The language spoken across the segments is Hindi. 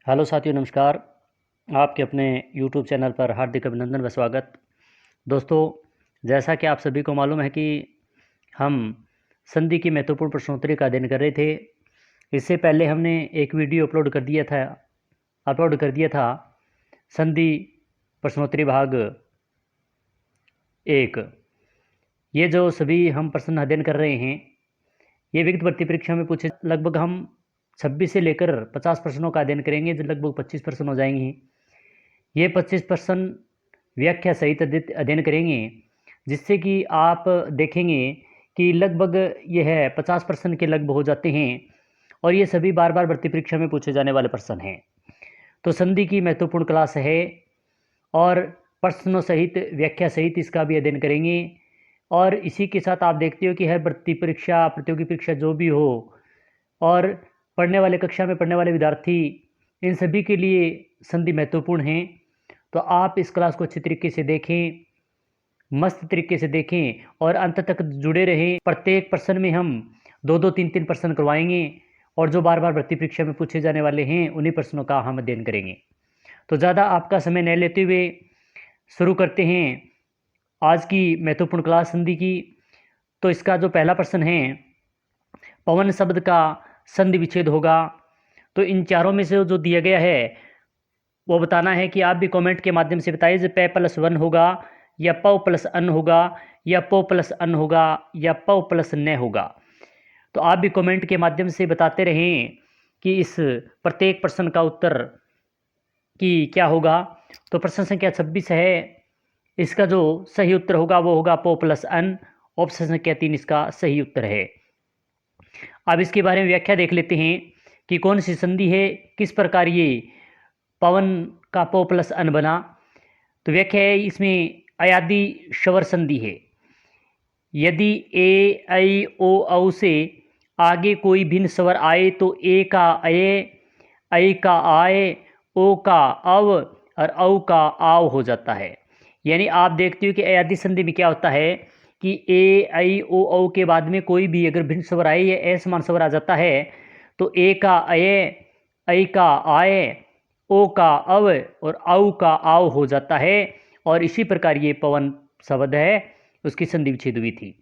हेलो साथियों, नमस्कार। आपके अपने यूट्यूब चैनल पर हार्दिक अभिनंदन व स्वागत। दोस्तों, जैसा कि आप सभी को मालूम है कि हम संधि की महत्वपूर्ण प्रश्नोत्तरी का अध्ययन कर रहे थे। इससे पहले हमने एक वीडियो अपलोड कर दिया था संधि प्रश्नोत्तरी भाग 1। ये जो सभी हम प्रश्न अध्ययन कर रहे हैं, ये वित्त भर्ती परीक्षा में पूछे लगभग हम 26 से लेकर 50 प्रश्नों का अध्ययन करेंगे, जो लगभग 25 प्रश्न हो जाएंगे। ये 25 प्रश्न व्याख्या सहित अध्ययन करेंगे, जिससे कि आप देखेंगे कि लगभग यह 50 प्रश्न के लगभग हो जाते हैं और ये सभी बार बार भर्ती परीक्षा में पूछे जाने वाले प्रश्न हैं। तो संधि की महत्वपूर्ण क्लास है और प्रश्नों सहित व्याख्या सहित इसका भी अध्ययन करेंगे। और इसी के साथ आप देखते हो कि हर भर्ती परीक्षा, प्रतियोगी परीक्षा जो भी हो, और पढ़ने वाले, कक्षा में पढ़ने वाले विद्यार्थी, इन सभी के लिए संधि महत्वपूर्ण है। तो आप इस क्लास को अच्छी तरीके से देखें, मस्त तरीके से देखें और अंत तक जुड़े रहें। प्रत्येक प्रश्न में हम 2-2, 3-3 प्रश्न करवाएंगे और जो बार बार भर्ती परीक्षा में पूछे जाने वाले हैं, उन्हीं प्रश्नों का हम अध्ययन करेंगे। तो ज़्यादा आपका समय न लेते हुए शुरू करते हैं आज की महत्वपूर्ण क्लास संधि की। तो इसका जो पहला प्रश्न है, पवन शब्द का संधि विच्छेद होगा। तो इन चारों में से जो दिया गया है वो बताना है कि आप भी कमेंट के माध्यम से बताइए, जो पे प्लस वन होगा या पौ प्लस अन होगा या पो प्लस अन होगा या पौ प्लस न होगा। तो आप भी कमेंट के माध्यम से बताते रहें कि इस प्रत्येक प्रश्न का उत्तर कि क्या होगा। तो प्रश्न संख्या 26 है, इसका जो सही उत्तर होगा वो होगा पो प्लस अन। ऑप्शन संख्या 3 इसका सही उत्तर है। अब इसके बारे में व्याख्या देख लेते हैं कि कौन सी संधि है, किस प्रकार ये पवन का पो प्लस अन बना। तो व्याख्या है, इसमें अयादी शवर संधि है। यदि ए ऐ ओ औ से आगे कोई भिन्न स्वर आए तो ए का ऐ का आय, ओ का अव और औ का आव हो जाता है। यानी आप देखते हो कि अयादी संधि में क्या होता है कि ए ऐ ओ औ के बाद में कोई भी अगर भिन्न स्वर आए या असमान स्वर आ जाता है तो ए का ऐ का आय, ओ का अव और औ का आव हो जाता है। और इसी प्रकार ये पवन शब्द है, उसकी संधि विच्छेद हुई थी।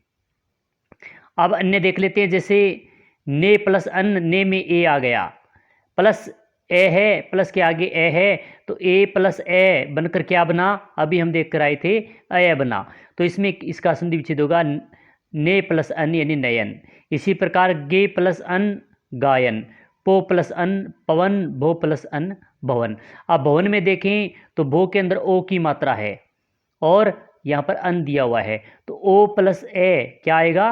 अब अन्य देख लेते हैं, जैसे ने प्लस अन, ने में ए आ गया, प्लस ए है, प्लस के आगे ए है, तो ए प्लस ए बनकर क्या बना, अभी हम देख कर आए थे, अय बना। तो इसमें इसका संधि विच्छेद होगा ने प्लस अन यानी नयन। इसी प्रकार गे प्लस अन गायन, पो प्लस अन पवन, भो प्लस अन भवन। अब भवन में देखें तो भो के अंदर ओ की मात्रा है और यहाँ पर अन दिया हुआ है, तो ओ प्लस ए क्या आएगा,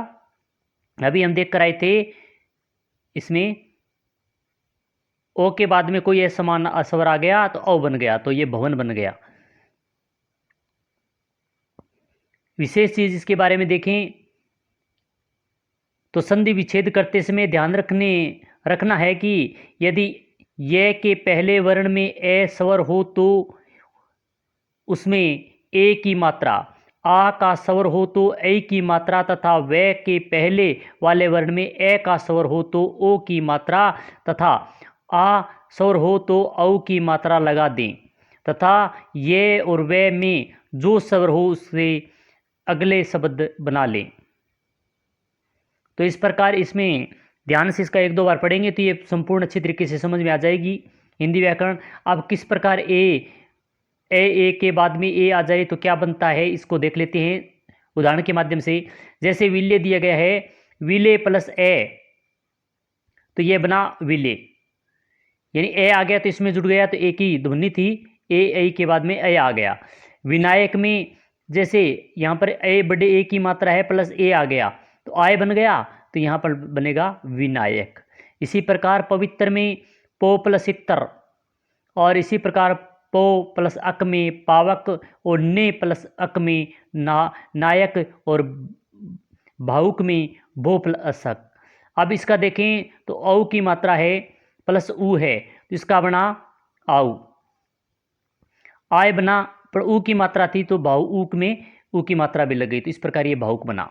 अभी हम देख कर आए थे, इसमें ओ के बाद में कोई असमान स्वर आ गया तो औ बन गया, तो ये भवन बन गया। विशेष चीज इसके बारे में देखें तो संधि विच्छेद करते समय ध्यान रखना है कि यदि ये के पहले वर्ण में ए स्वर हो तो उसमें ए की मात्रा, आ का स्वर हो तो ऐ की मात्रा, तथा वे के पहले वाले वर्ण में ए का स्वर हो तो ओ की मात्रा, तथा आ स्वर हो तो औ की मात्रा लगा दें, तथा ये और वे में जो स्वर हो उससे अगले शब्द बना लें। तो इस प्रकार इसमें ध्यान से इसका 1-2 बार पढ़ेंगे तो ये संपूर्ण अच्छी तरीके से समझ में आ जाएगी हिंदी व्याकरण। अब किस प्रकार ए के बाद में ए आ जाए तो क्या बनता है, इसको देख लेते हैं उदाहरण के माध्यम से। जैसे विले दिया गया है, विले प्लस ए, तो ये बना विले, यानी ए आ गया तो इसमें जुड़ गया, तो ए की ध्वनि थी, ए के बाद में ए आ गया। विनायक में जैसे यहाँ पर ए बड़े ए की मात्रा है प्लस ए आ गया तो आय बन गया, तो यहाँ पर बनेगा विनायक। इसी प्रकार पवित्र में पो प्लस इतर, और इसी प्रकार पो प्लस अक में पावक, और ने प्लस अक में नायक, और भावुक में भो प्लस अक। अब इसका देखें तो औ की मात्रा है प्लस ऊ है, तो इसका बना आऊ। आय बना, पर ऊ की मात्रा थी तो भावुक में ऊ की मात्रा भी लग गई, तो इस प्रकार ये भावुक बना।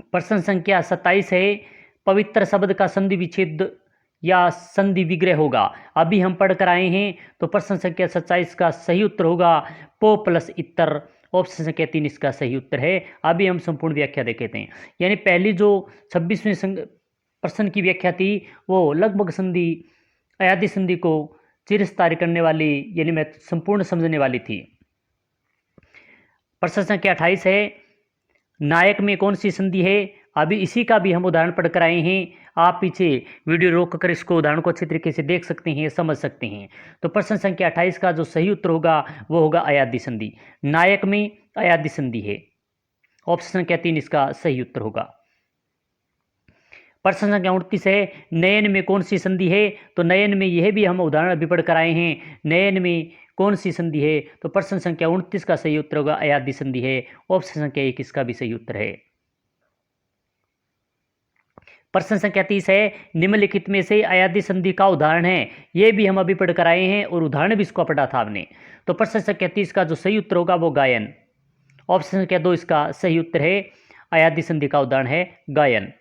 प्रश्न संख्या 27 है, पवित्र शब्द का संधि विच्छेद या संधि विग्रह होगा। अभी हम पढ़ कर आए हैं, तो प्रश्न संख्या 27 का सही उत्तर होगा पो प्लस इतर। ऑप्शन संख्या 3 इसका सही उत्तर है। अभी हम संपूर्ण व्याख्या देखेते हैं। यानी पहली जो 26वें प्रश्न की व्याख्या थी वो लगभग संधि अयादी संधि को चिरस्थायी करने वाली, यानी मैं संपूर्ण समझने वाली थी। प्रश्न संख्या 28 है, नायक में कौन सी संधि है। अभी इसी का भी हम उदाहरण पढ़कर आए हैं। आप पीछे वीडियो रोक कर इसको उदाहरण को अच्छी तरीके से देख सकते हैं, समझ सकते हैं। तो प्रश्न संख्या 28 का जो सही उत्तर होगा वो होगा अयादी संधि। नायक में अयादी संधि है। ऑप्शन संख्या 3 इसका सही उत्तर होगा। प्रश्न संख्या 29 है, नयन में कौन सी संधि है। तो नयन में यह भी हम उदाहरण अभी पढ़ कर आए हैं। नयन में कौन सी संधि है। तो प्रश्न संख्या 29 का सही उत्तर होगा अयादी संधि है। ऑप्शन संख्या 1 इसका भी सही उत्तर है। प्रश्न संख्या 30 है, निम्नलिखित में से अयादी संधि का उदाहरण है। यह भी हम अभी पढ़ कर आए हैं और उदाहरण भी इसको पढ़ा था आपने। तो प्रश्न संख्या 30 का जो सही उत्तर होगा वो गायन। ऑप्शन संख्या 2 इसका सही उत्तर है। अयादी संधि का उदाहरण है गायन,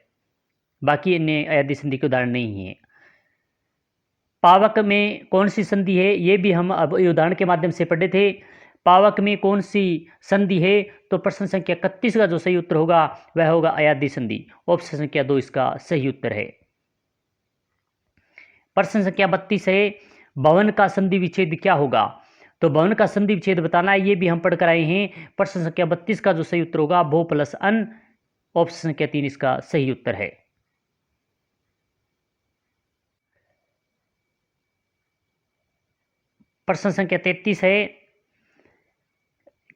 बाकी अन्य अयादी संधि के उदाहरण नहीं है। पावक में कौन सी संधि है, ये भी हम अब उदाहरण के माध्यम से पढ़े थे। पावक में कौन सी संधि है। तो प्रश्न संख्या 31 का जो सही उत्तर होगा वह होगा अयादी संधि। ऑप्शन संख्या 2 इसका सही उत्तर है। प्रश्न संख्या 32 है, भवन का संधि विच्छेद क्या होगा। तो भवन का संधि विच्छेद बताना है, ये भी हम पढ़ कर आए हैं। प्रश्न संख्या 32 का जो सही उत्तर होगा भो प्लस अन। ऑप्शन संख्या 3 इसका सही उत्तर है। प्रश्न संख्या 33 है,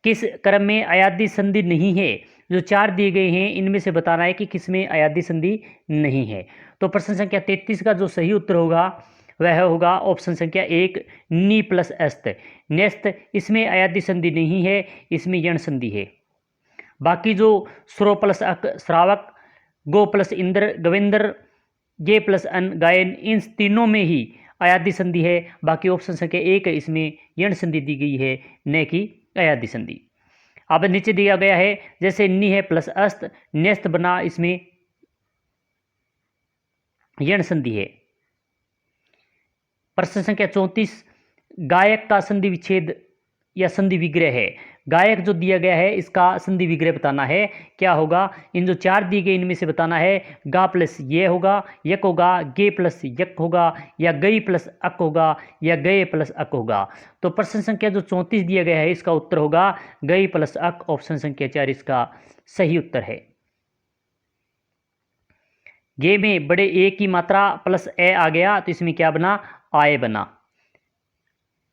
किस क्रम में अयादी संधि नहीं है। जो 4 दिए गए हैं इनमें से बताना है कि किस में अयादी संधि नहीं है। तो प्रश्न संख्या 33 का जो सही उत्तर होगा वह होगा ऑप्शन संख्या 1 नी प्लस अस्त। न्यस्त इसमें अयादी संधि नहीं है, इसमें यण संधि है। बाकी जो श्रो प्लस अक श्रावक, गो प्लस इंद्र गविंद्र, गे प्लस अन गायन, इन तीनों में ही अयादी संधि है। बाकी ऑप्शन संख्या 1 इसमें यण संधि दी गई है, न कि अयादी संधि। अब नीचे दिया गया है जैसे नि है प्लस अस्त, न्यस्त बना, इसमें यण संधि है। प्रश्न संख्या 34, गायक का संधि विच्छेद या संधि विग्रह है। गायक जो दिया गया है इसका संधि विग्रह बताना है, क्या होगा। इन जो 4 दिए गए इनमें से बताना है। गा प्लस ये होगा, यक होगा, गे प्लस यक होगा, या गई प्लस अक होगा, या गए प्लस अक होगा। तो प्रश्न संख्या जो 34 दिया गया है इसका उत्तर होगा गई प्लस अक। ऑप्शन संख्या 4 इसका सही उत्तर है। गे में बड़े ए की मात्रा प्लस ए आ गया तो इसमें क्या बना, आय बना,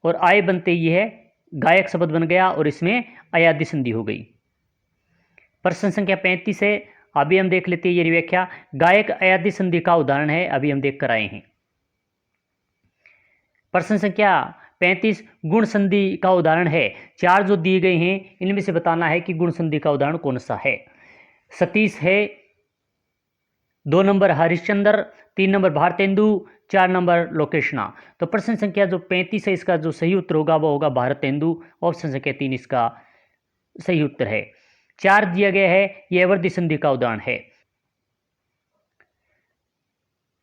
और आय बनते ही है गायक शब्द बन गया और इसमें अयादी संधि हो गई। प्रश्न संख्या 35 है, अभी हम देख लेते हैं ये व्याख्या। गायक अयादी संधि का उदाहरण है, अभी हम देख कर आए हैं। प्रश्न संख्या 35 गुण संधि का उदाहरण है। 4 जो दिए गए हैं इनमें से बताना है कि गुण संधि का उदाहरण कौन सा है। सतीश है, 2 number Harishchandra, 3 number Bharatendu, 4 number लोकेशना। तो प्रश्न संख्या जो 35 है इसका जो सही उत्तर होगा वो होगा भारतेंदु। ऑप्शन संख्या 3 इसका सही उत्तर है। 4 दिया गया है, यह अवर्धी संधि का उदाहरण है।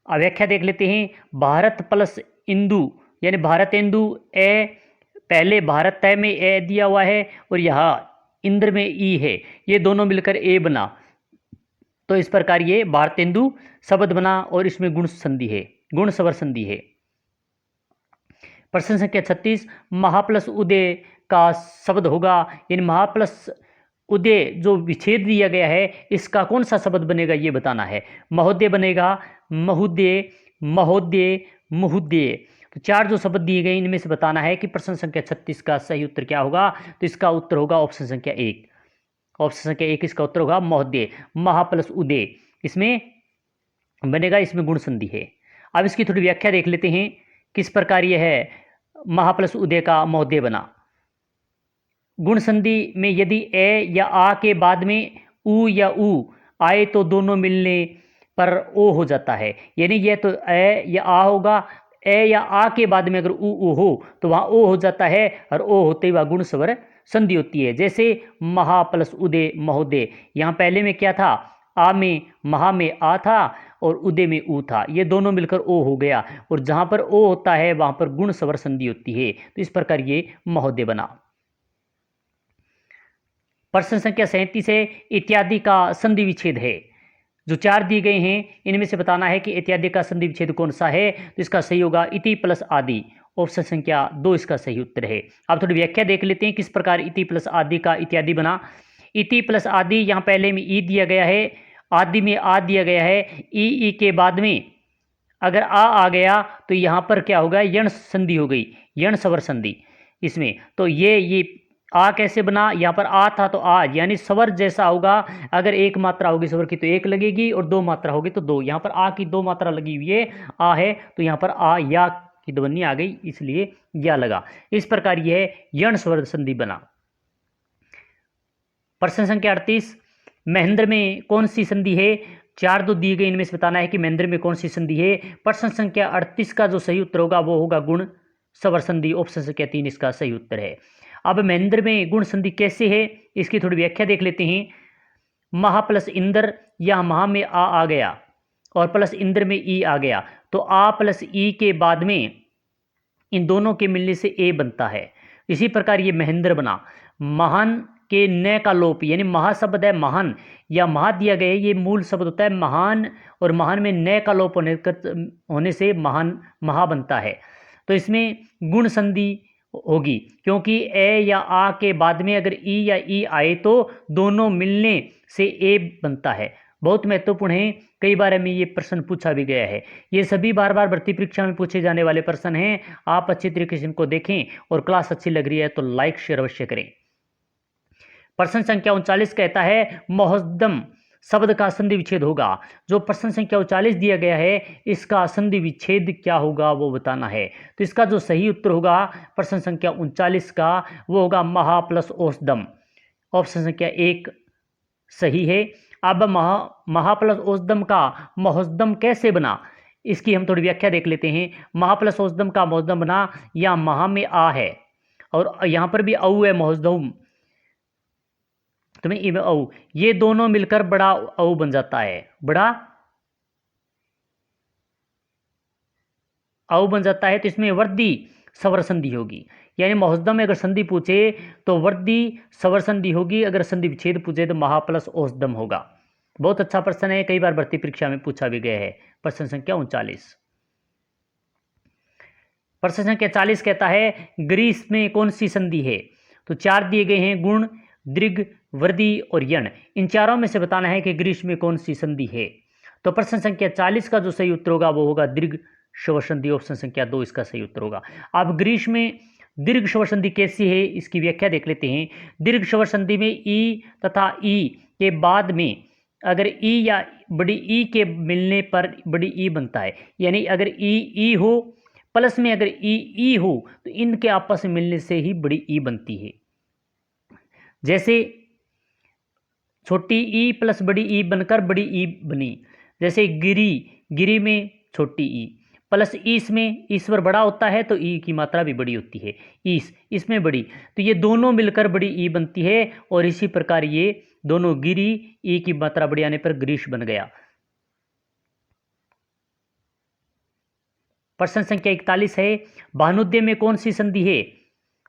अब व्याख्या देख लेते हैं। भारत प्लस इंदु यानी भारतेंदु, ए पहले भारत तय में ए दिया हुआ है और यहाँ इंद्र में ई है, ये दोनों मिलकर ए बना, तो इस प्रकार ये भारतेंदु शब्द बना और इसमें गुण संधि है, गुण स्वर संधि है। प्रश्न संख्या 36 महा प्लस उदय का शब्द होगा, यानी महा प्लस उदय जो विच्छेद दिया गया है इसका कौन सा शब्द बनेगा ये बताना है। महोदय बनेगा, महुदय, महोदय, मुहुदय। तो 4 जो शब्द दिए गए इनमें से बताना है कि प्रश्न संख्या 36 का सही उत्तर क्या होगा। तो इसका उत्तर होगा ऑप्शन संख्या 1। ऑप्शन संख्या 1 इसका उत्तर होगा महोदय। महा प्लस उदय इसमें बनेगा, इसमें गुण संधि है। अब इसकी थोड़ी व्याख्या देख लेते हैं किस प्रकार यह है महा प्लस उदय का महोदय बना। गुण संधि में यदि ए या आ के बाद में उ या उ आए तो दोनों मिलने पर ओ हो जाता है, यानी यह तो ए या आ होगा, ए या आ के बाद में अगर उ हो तो वहाँ ओ हो जाता है और ओ होते ही वह गुण स्वर संधि होती है। जैसे महा प्लस उदय महोदय, यहाँ पहले में क्या था, आ में महा में आ था और उदय में ऊ था, ये दोनों मिलकर ओ हो गया, और जहाँ पर ओ होता है वहाँ पर गुण स्वर संधि होती है, तो इस प्रकार ये महोदय बना। प्रश्न संख्या 37 है, इत्यादि का संधि विच्छेद है। जो 4 दिए गए हैं इनमें से बताना है कि इत्यादि का संधि विच्छेद कौन सा है, तो इसका सही होगा इति प्लस आदि। ऑप्शन संख्या 2 इसका सही उत्तर है। अब थोड़ी व्याख्या देख लेते हैं किस प्रकार इति प्लस आदि का इत्यादि बना। इति प्लस आदि, यहाँ पहले में ई दिया गया है, आदि में आ दिया गया है, ई के बाद में अगर आ गया तो यहाँ पर क्या होगा, यण संधि हो गई, यण स्वर संधि इसमें। तो ये आ कैसे बना, यहाँ पर आ था तो आ, यानी स्वर जैसा होगा, अगर एक मात्रा होगी स्वर की तो एक लगेगी और दो मात्रा होगी तो दो। यहाँ पर आ की दो मात्रा लगी हुई है, आ है, तो यहाँ पर आ या की ध्वनि आ गई, इसलिए या लगा। इस प्रकार यह यण स्वर संधि बना। प्रश्न संख्या 38, महेंद्र में कौन सी संधि है। 4 दो दिए गए, इनमें से बताना है कि महेंद्र में कौन सी संधि है। प्रश्न संख्या 38 का जो सही उत्तर होगा वो होगा गुण स्वर संधि। ऑप्शन संख्या 3 इसका सही उत्तर है। अब महेंद्र में गुण संधि कैसे है, इसकी थोड़ी व्याख्या देख लेते हैं। महा प्लस इंद्र, या महा में आ गया और प्लस इंद्र में ई आ गया, तो आ प्लस ई के बाद में इन दोनों के मिलने से ए बनता है। इसी प्रकार ये महेंद्र बना। महान के न का लोप, यानी महा शब्द है महान, या महा दिया गया है, ये मूल शब्द होता है महान, और महान में न का लोप होने से महान महा बनता है। तो इसमें गुण संधि होगी, क्योंकि ए या आ के बाद में अगर ई या ई आए तो दोनों मिलने से ए बनता है। बहुत महत्वपूर्ण है, कई बार हमें ये प्रश्न पूछा भी गया है। ये सभी बार बार भर्ती परीक्षा में पूछे जाने वाले प्रश्न हैं। आप अच्छी तरीके से इनको देखें, और क्लास अच्छी लग रही है तो लाइक शेयर अवश्य करें। प्रश्न संख्या 39 कहता है महोद्यम शब्द का संधि विच्छेद होगा। जो प्रश्न संख्या 39 दिया गया है इसका संधि विच्छेद क्या होगा वो बताना है। तो इसका जो सही उत्तर होगा प्रश्न संख्या 39 का वो होगा महा प्लस औषधम। ऑप्शन संख्या 1 सही है। अब महा प्लस औषधम का महोद्यम कैसे बना, इसकी हम थोड़ी व्याख्या देख लेते हैं। महा प्लस औषधम का महोद्यम बना, या महा में आ है और यहाँ पर भी औ है महोद्यम, तो मैं ई में औ, ये दोनों मिलकर बड़ा औ बन जाता है, बड़ा औ बन जाता है। तो इसमें वर्दी स्वर संधि होगी, यानी महोद्यम में अगर संधि पूछे तो वर्दी स्वर संधि होगी, अगर संधि विच्छेद पूछे तो महा प्लस औषधम होगा। बहुत अच्छा प्रश्न है, कई बार भर्ती परीक्षा में पूछा भी गया है। प्रश्न संख्या 39। प्रश्न संख्या 40 कहता है ग्रीस में कौन सी संधि है। तो 4 दिए गए हैं, गुण, दीर्घ, वृद्धि और यण। इन चारों में से बताना है कि ग्रीस में कौन सी संधि है। तो प्रश्न संख्या 40 का जो सही उत्तर होगा वो होगा दीर्घ स्वर संधि। ऑप्शन संख्या 2 इसका सही उत्तर होगा। अब ग्रीस में दीर्घ स्वर संधि कैसी है, इसकी व्याख्या देख लेते हैं। दीर्घ स्वर संधि में ई तथा ई के बाद में अगर ई या बड़ी ई के मिलने पर बड़ी ई बनता है, यानी अगर ई हो प्लस में अगर ई हो तो इनके आपस में मिलने से ही बड़ी ई बनती है। जैसे छोटी ई प्लस बड़ी ई बनकर बड़ी ई बनी। जैसे गिरी में छोटी ई प्लस ईस में ईश्वर बड़ा होता है तो ई की मात्रा भी बड़ी होती है, इसमें बड़ी, तो ये दोनों मिलकर बड़ी ई बनती है। और इसी प्रकार ये दोनों गिरी ई की मात्रा बड़ी आने पर ग्रीस बन गया। प्रश्न संख्या 41 है भानुद्य में कौन सी संधि है।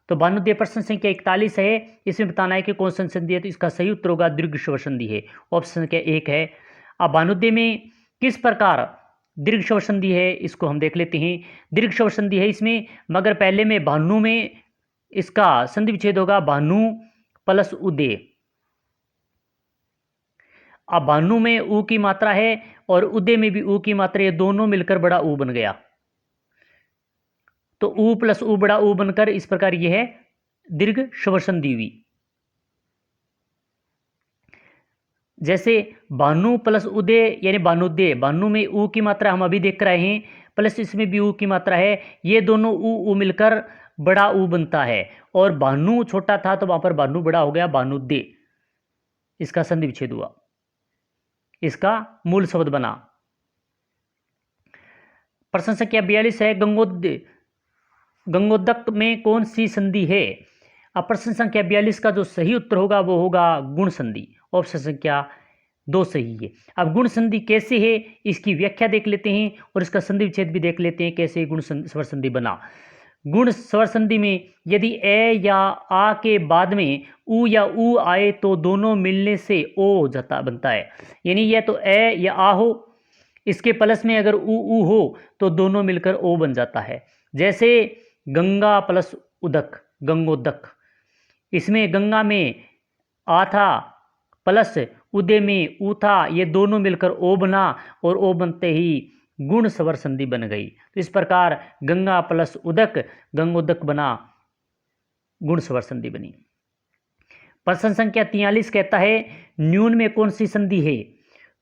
तो भानुद्य प्रश्न संख्या 41 है, इसमें बताना है कि कौन सी संधि है। तो इसका सही उत्तर होगा दीर्घ स्वर संधि है। ऑप्शन संख्या 1 है। अब भानुद्य में किस प्रकार दीर्घ स्वर संधि है इसको हम देख लेते हैं। दीर्घ स्वर संधि है इसमें, मगर पहले में भानु में इसका संधि विच्छेद होगा भानु प्लस उदय। अब भानु में ऊ की मात्रा है और उदय में भी ऊ की मात्रा, ये दोनों मिलकर बड़ा ऊ बन गया, तो ऊ प्लस ऊ बड़ा ऊ बनकर इस प्रकार यह है दीर्घ स्वर संधि हुई। जैसे भानु प्लस उदय यानी भानुद्य, भानु में ऊ की मात्रा हम अभी देख रहे हैं, प्लस इसमें भी ऊ की मात्रा है, ये दोनों ऊ मिलकर बड़ा ऊ बनता है। और भानु छोटा था तो वहां पर भानु बड़ा हो गया भानुद्य, इसका संधि विच्छेद हुआ, इसका मूल शब्द बना। प्रश्न संख्या 42 है गंगोदक में कौन सी संधि है। अब प्रश्न संख्या 42 का जो सही उत्तर होगा वो होगा गुण संधि। ऑप्शन संख्या दो सही है। अब गुण संधि कैसे है इसकी व्याख्या देख लेते हैं और इसका संधि विच्छेद भी देख लेते हैं कैसे गुण स्वर संधि बना। गुण स्वर संधि में यदि ए या आ के बाद में उ या उ आए तो दोनों मिलने से ओ हो जाता बनता है, यानी यह तो ए या आ हो, इसके प्लस में अगर उ हो तो दोनों मिलकर ओ बन जाता है। जैसे गंगा प्लस उदक, गंगोदक, इसमें गंगा में आ था प्लस उदय में ऊ था, ये दोनों मिलकर ओ बना और ओ बनते ही गुण स्वर संधि बन गई। तो इस प्रकार गंगा प्लस उदक गंगोदक बना, गुण स्वर संधि बनी। प्रश्न संख्या 43 कहता है न्यून में कौन सी संधि है।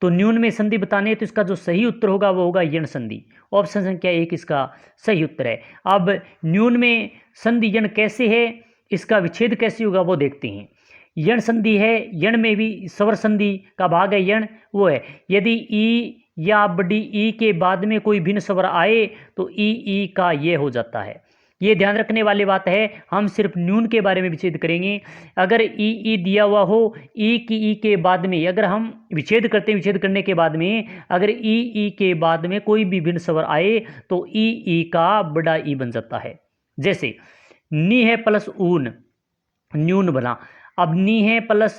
तो न्यून में संधि बताने तो इसका जो सही उत्तर होगा वो होगा यण संधि। ऑप्शन संख्या 1 इसका सही उत्तर है। अब न्यून में संधि यण कैसे है, इसका विच्छेद कैसे होगा वो देखते हैं। यण संधि है, यण में भी स्वर संधि का भाग है यण, वो है यदि ई या बड़ी ई के बाद में कोई भिन्न स्वर आए तो ई का ये हो जाता है। ये ध्यान रखने वाली बात है, हम सिर्फ न्यून के बारे में विच्छेद करेंगे। अगर ई दिया हुआ हो, ई के बाद में अगर हम विच्छेद करते हैं, विच्छेद करने के बाद में अगर ई के बाद में कोई भी भिन्न स्वर आए तो ई का बड़ा ई बन जाता है। जैसे नी है प्लस ऊन, न्यून बना। अब नी है प्लस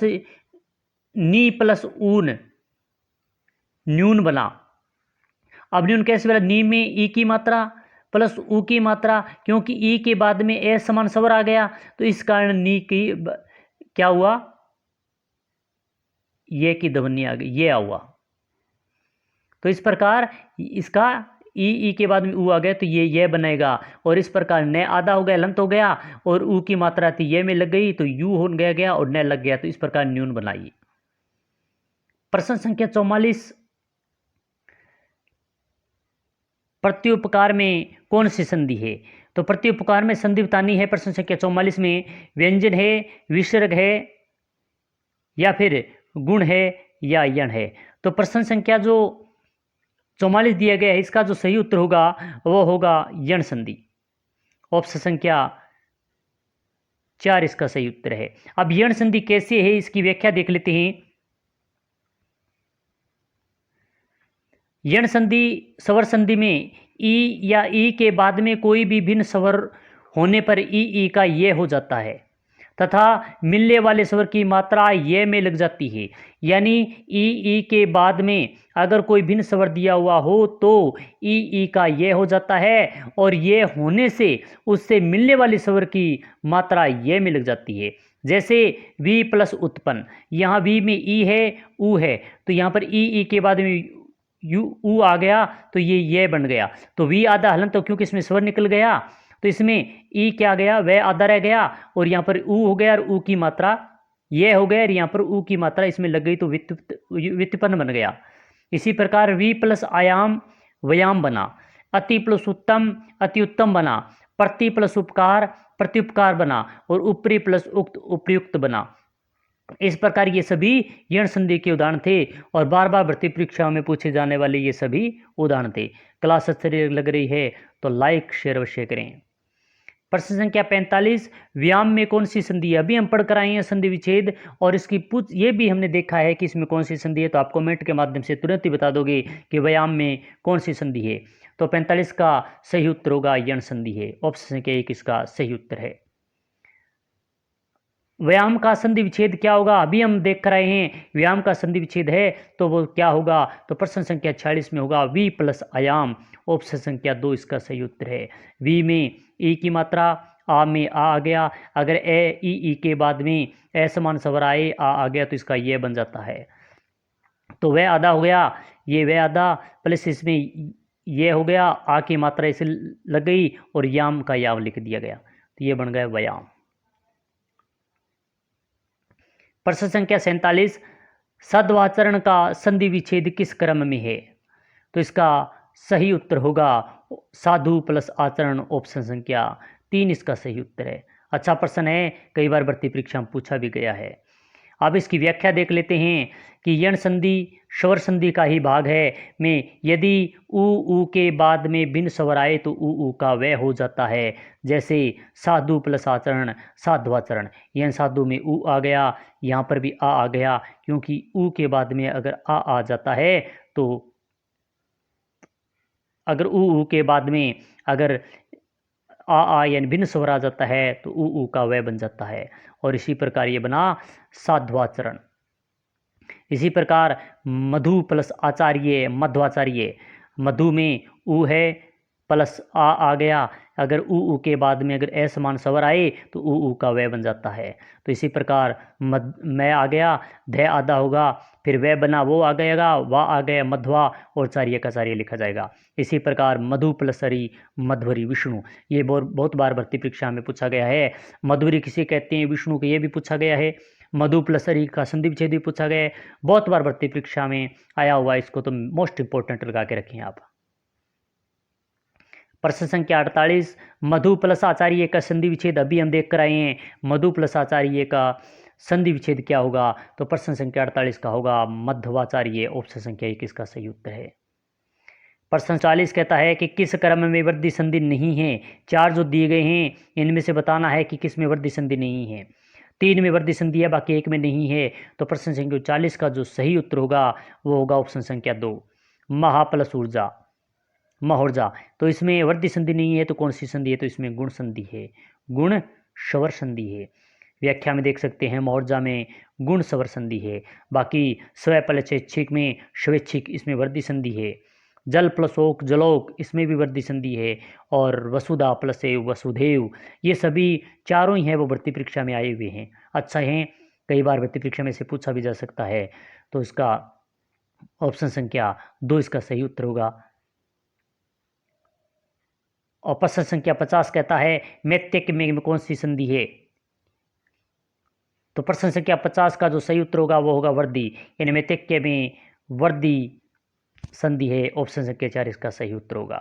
नी प्लस ऊन, न्यून बना। अब न्यून कैसे बना, नी में ई की मात्रा प्लस ऊ की मात्रा, क्योंकि ई के बाद में ए समान स्वर आ गया तो इस कारण नी की क्या हुआ, ये की ध्वनि आ गई, ये हुआ। तो इस प्रकार इसका ई के बाद में ऊ आ गया तो ये बनेगा और इस प्रकार न आधा हो गया, लंत हो गया और ऊ की मात्रा थी ये में लग गई तो यू हो गया और न लग गया तो इस प्रकार न्यून बनाइए। प्रश्न संख्या 44 प्रत्युपकार में कौन सी संधि है। तो प्रत्युपकार में संधि बतानी है। प्रश्न संख्या 44 में व्यंजन है, विसर्ग है या फिर गुण है या यण है। तो प्रश्न संख्या जो 44 दिया गया है इसका जो सही उत्तर होगा वो होगा यण संधि। ऑप्शन संख्या 4 इसका सही उत्तर है। अब यण संधि कैसे है इसकी व्याख्या देख लेते हैं। यण संधि स्वर संधि में ई या ई के बाद में कोई भी भिन्न स्वर होने पर ई का ये हो जाता है तथा मिलने वाले स्वर की मात्रा ये में लग जाती है। यानी ई के बाद में अगर कोई भिन्न स्वर दिया हुआ हो तो ई का ये हो जाता है और ये होने से उससे मिलने वाले स्वर की मात्रा ये में लग जाती है। जैसे वी प्लस उत्पन्न, यहाँ वी में ई है ऊ है तो यहाँ पर ई के बाद में यू ऊ आ गया तो ये बन गया। तो वी आधा हलन तो क्योंकि इसमें स्वर निकल गया तो इसमें ई क्या गया, वह आधा रह गया और यहाँ पर ऊ हो गया और ऊ की मात्रा ये हो गया और यहाँ पर ऊ की मात्रा इसमें लग गई तो व्युत्पन्न बन गया। इसी प्रकार वी प्लस आयाम व्यायाम बना, अति प्लस उत्तम अति उत्तम बना, प्रति प्लस उपकार प्रत्युपकार बना और ऊपरी प्लस उक्त उपयुक्त बना। इस प्रकार ये सभी यण संधि के उदाहरण थे और बार बार भर्ती परीक्षाओं में पूछे जाने वाले ये सभी उदाहरण थे। क्लास अच्छी लग रही है तो लाइक शेयर अवश्य करें। प्रश्न संख्या 45 व्यायाम में कौन सी संधि है। अभी हम पढ़ कर आए हैं संधि विच्छेद और इसकी ये भी हमने देखा है कि इसमें कौन सी संधि है, तो आप कमेंट के माध्यम से तुरंत ही बता दोगे कि व्यायाम में कौन सी संधि है। तो 45 का सही उत्तर होगा यण संधि है। ऑप्शन संख्या 1 इसका सही उत्तर है। व्यायाम का संधि विच्छेद क्या होगा, अभी हम देख कर रहे हैं व्यायाम का संधि विच्छेद है तो वो क्या होगा। तो प्रश्न संख्या 46 में होगा वी प्लस आयाम। ऑप्शन संख्या 2 इसका सही उत्तर है। वी में ई की मात्रा, आ में आ गया, अगर ए ई के बाद में ए समान स्वर आए आ गया तो इसका ये बन जाता है। तो वह आधा हो गया, ये वह आधा प्लस इसमें ये हो गया, आ की मात्रा इसे लग गई और याम का याम लिख दिया गया तो ये बन गया व्यायाम। प्रश्न संख्या 47 सद्वाचरण का संधि विच्छेद किस क्रम में है। तो इसका सही उत्तर होगा साधु प्लस आचरण। ऑप्शन संख्या 3 इसका सही उत्तर है। अच्छा प्रश्न है, कई बार भर्ती परीक्षा में पूछा भी गया है। अब इसकी व्याख्या देख लेते हैं कि यण संधि स्वर संधि का ही भाग है में यदि ऊ के बाद में बिन स्वर आए तो ऊ का वह हो जाता है। जैसे साधु प्लस आचरण साध्वाचरण, यह साधु में ऊ आ गया, यहाँ पर भी आ गया, क्योंकि ऊ के बाद में अगर आ जाता है तो अगर ऊ के बाद में अगर आ यानी भिन्न स्वर आ जाता है तो ऊ का वह बन जाता है। और इसी प्रकार ये बना साध्वाचरण। इसी प्रकार मधु प्लस आचार्य मध्वाचार्य, मधु में ऊ है प्लस आ गया, अगर ऊ के बाद में अगर असमान स्वर आए तो ऊ का वह बन जाता है। तो इसी प्रकार मैं आ गया, ध आधा होगा, फिर वह बना वो आ गएगा, वाह आ गया मध्वा, और चार्य का चार्य लिखा जाएगा। इसी प्रकार मधु प्लस हरि मध्वरी विष्णु, ये बहुत बार भर्ती परीक्षा में पूछा गया है। मध्वरी किसे कहते हैं विष्णु को, ये भी पूछा गया है। मधु प्लस हरि का संधि विच्छेद भी पूछा गया है, बहुत बार भर्ती परीक्षा में आया हुआ, इसको तो मोस्ट इंपोर्टेंट लगा के रखें आप। प्रश्न संख्या 48, मधु प्लस आचार्य का संधि विच्छेद अभी हम देख कर आए हैं। मधु प्लस आचार्य का संधि विच्छेद क्या होगा, तो प्रश्न संख्या 48 का होगा मध्वाचार्य। ऑप्शन संख्या 21 का सही उत्तर है। प्रश्न 40 कहता है कि किस क्रम में वृद्धि संधि नहीं है। चार जो दिए गए हैं इनमें से बताना है कि किस में वृद्धि संधि नहीं है। 3 में वृद्धि संधि है, बाकी 1 में नहीं है। तो प्रश्न संख्या 40 का जो सही उत्तर होगा वो होगा ऑप्शन संख्या 2, महा प्लस ऊर्जा महौर्जा। तो इसमें वृद्धि संधि नहीं है, तो कौन सी संधि है, तो इसमें गुण संधि है, गुण स्वर संधि है। व्याख्या में देख सकते हैं महौर्जा में गुण स्वर संधि है, बाकी स्व प्लस ऐच्छिक में स्वैच्छिक इसमें वृद्धि संधि है। जल प्लस ओक जलोक इसमें भी वृद्धि संधि है, और वसुधा प्लस एव वसुधेव, ये सभी चारों ही हैं वो भर्ती परीक्षा में आए हुए हैं। अच्छा है, कई बार भर्ती परीक्षा में से पूछा भी जा सकता है। तो इसका ऑप्शन संख्या 2 इसका सही उत्तर होगा। और प्रश्न संख्या 50 कहता है मैत्यक में कौन सी संधि है। तो प्रश्न संख्या 50 का जो सही उत्तर होगा वो होगा वृद्धि, यानी मैत्यक में वृद्धि संधि है। ऑप्शन संख्या 4 इसका सही उत्तर होगा।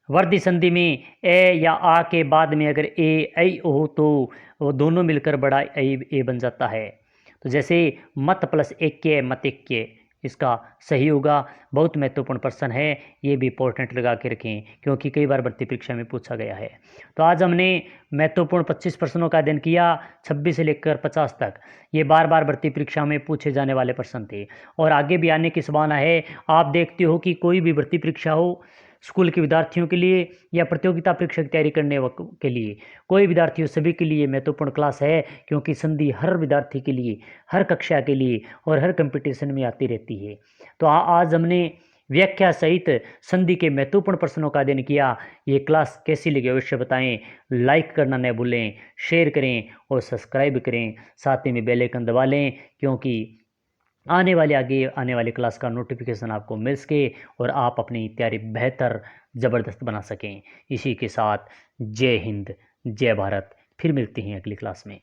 वृद्धि संधि में ए या आ के बाद में अगर ए ऐ हो तो वो दोनों मिलकर बड़ा ए बन जाता है। तो जैसे मत प्लस एक्य मतिक्य, इसका सही होगा। बहुत महत्वपूर्ण प्रश्न है, ये भी इंपॉर्टेंट लगा के रखें क्योंकि कई बार भर्ती परीक्षा में पूछा गया है। तो आज हमने महत्वपूर्ण 25 प्रश्नों का अध्ययन किया, 26 से लेकर 50 तक। ये बार बार भर्ती परीक्षा में पूछे जाने वाले प्रश्न थे और आगे भी आने की संभावना है। आप देखते हो कि कोई भी भर्ती परीक्षा हो, स्कूल के विद्यार्थियों के लिए या प्रतियोगिता परीक्षा की तैयारी करने के लिए, कोई विद्यार्थी हो सभी के लिए महत्वपूर्ण क्लास है, क्योंकि संधि हर विद्यार्थी के लिए, हर कक्षा के लिए और हर कंपटीशन में आती रहती है। तो आज हमने व्याख्या सहित संधि के महत्वपूर्ण प्रश्नों का अध्ययन किया। ये क्लास कैसी लगी अवश्य बताएं, लाइक करना न भूलें, शेयर करें और सब्सक्राइब करें, साथ ही में बेल आइकन दबा लें, क्योंकि आगे आने वाली क्लास का नोटिफिकेशन आपको मिल सके और आप अपनी तैयारी बेहतर ज़बरदस्त बना सकें। इसी के साथ जय हिंद, जय भारत। फिर मिलते हैं अगली क्लास में।